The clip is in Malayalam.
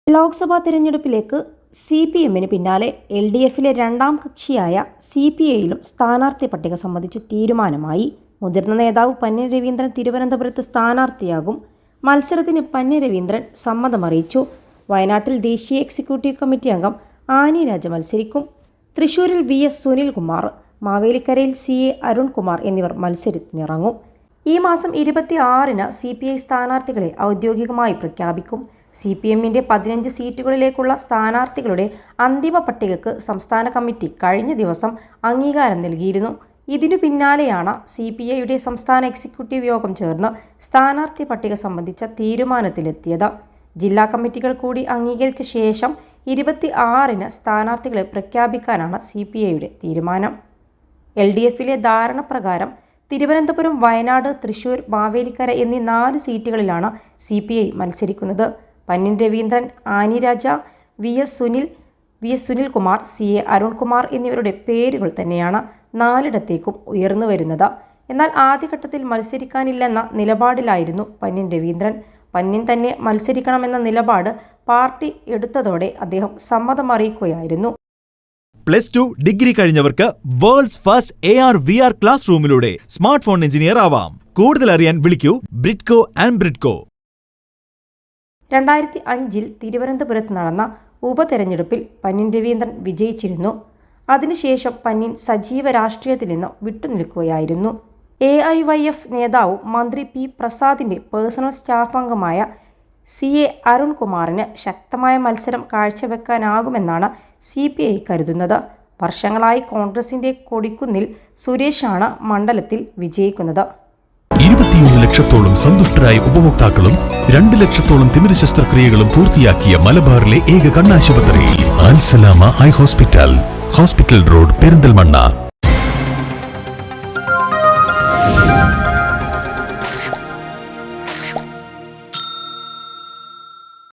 ലോക്സഭാ തെരഞ്ഞെടുപ്പിലേക്ക് CPM-ന് പിന്നാലെ LDF-ലെ രണ്ടാം കക്ഷിയായ CPI-യിലും സ്ഥാനാർത്ഥി പട്ടിക സംബന്ധിച്ച് തീരുമാനമായി. മുതിർന്ന നേതാവ് പന്ന്യൻ രവീന്ദ്രൻ തിരുവനന്തപുരത്ത് സ്ഥാനാർത്ഥിയാകും. മത്സരത്തിന് പന്ന്യൻ രവീന്ദ്രൻ സമ്മതമറിയിച്ചു. വയനാട്ടിൽ ദേശീയ എക്സിക്യൂട്ടീവ് കമ്മിറ്റി അംഗം ആനി രാജ മത്സരിക്കും. തൃശൂരിൽ VS സുനിൽകുമാർ, മാവേലിക്കരയിൽ CA അരുൺകുമാർ എന്നിവർ മത്സരത്തിനിറങ്ങും. ഈ മാസം 26-ന് CPI സ്ഥാനാർത്ഥികളെ ഔദ്യോഗികമായി പ്രഖ്യാപിക്കും. CPM-ന്റെ 15 സീറ്റുകളിലേക്കുള്ള സ്ഥാനാർത്ഥികളുടെ അന്തിമ പട്ടികയ്ക്ക് സംസ്ഥാന കമ്മിറ്റി കഴിഞ്ഞ ദിവസം അംഗീകാരം നൽകിയിരുന്നു. ഇതിനു പിന്നാലെയാണ് CPI-യുടെ സംസ്ഥാന എക്സിക്യൂട്ടീവ് യോഗം ചേർന്ന് സ്ഥാനാർത്ഥി പട്ടിക സംബന്ധിച്ച തീരുമാനത്തിലെത്തിയത്. ജില്ലാ കമ്മിറ്റികൾ കൂടി അംഗീകരിച്ച ശേഷം 26-ന് സ്ഥാനാർത്ഥികളെ പ്രഖ്യാപിക്കാനാണ് CPI-യുടെ തീരുമാനം. LDF-ലെ ധാരണ പ്രകാരം തിരുവനന്തപുരം, വയനാട്, തൃശൂർ, മാവേലിക്കര എന്നീ 4 സീറ്റുകളിലാണ് CPI മത്സരിക്കുന്നത്. പന്ന്യൻ രവീന്ദ്രൻ, ആനി രാജ, VS സുനിൽകുമാർ, CA അരുൺകുമാർ എന്നിവരുടെ പേരുകൾ തന്നെയാണ് 4ഇടത്തേക്കും ഉയർന്നു വരുന്നത്. എന്നാൽ ആദ്യഘട്ടത്തിൽ മത്സരിക്കാനില്ലെന്ന നിലപാടിലായിരുന്നു പന്ന്യൻ രവീന്ദ്രൻ. പന്ന്യൻ തന്നെ മത്സരിക്കണമെന്ന നിലപാട് പാർട്ടി എടുത്തതോടെ അദ്ദേഹം സമ്മതമറിയിക്കുകയായിരുന്നു. +2 ഡിഗ്രി കഴിഞ്ഞവർക്ക് വേൾഡ്സ് ഫസ്റ്റ് AR/VR ക്ലാസ് റൂമിലൂടെ സ്മാർട്ട് ഫോൺ എഞ്ചിനീയർ ആവാം. കൂടുതൽ അറിയാൻ വിളിക്കൂ ബ്രിഡ്കോ ആൻഡ് ബ്രിഡ്കോ. 2005-ൽ തിരുവനന്തപുരത്ത് നടന്ന ഉപതെരഞ്ഞെടുപ്പിൽ പന്ന്യൻ രവീന്ദ്രൻ വിജയിച്ചിരുന്നു. അതിനുശേഷം പന്ന്യൻ സജീവ രാഷ്ട്രീയത്തിൽ നിന്ന് വിട്ടുനിൽക്കുകയായിരുന്നു. AIYF നേതാവും മന്ത്രി P പ്രസാദിന്റെ പേഴ്സണൽ സ്റ്റാഫ് അംഗമായ CA അരുൺകുമാറിന് ശക്തമായ മത്സരം കാഴ്ചവെക്കാനാകുമെന്നാണ് CPI കരുതുന്നത്. വർഷങ്ങളായി കോൺഗ്രസിന്റെ കൊടിക്കുന്നിൽ സുരേഷാണ് മണ്ഡലത്തിൽ വിജയിക്കുന്നത്. 21 ലക്ഷത്തോളം സന്തുഷ്ടരായ ഉപഭോക്താക്കളും 2 ലക്ഷത്തോളം തിമിര ശസ്ത്രക്രിയകളും പൂർത്തിയാക്കിയ മലബാറിലെ ഏക കണ്ണാശുപത്രി അൽ സലാമ ഹൈ ഹോസ്പിറ്റൽ റോഡ്, പെരിന്തൽമണ്ണ.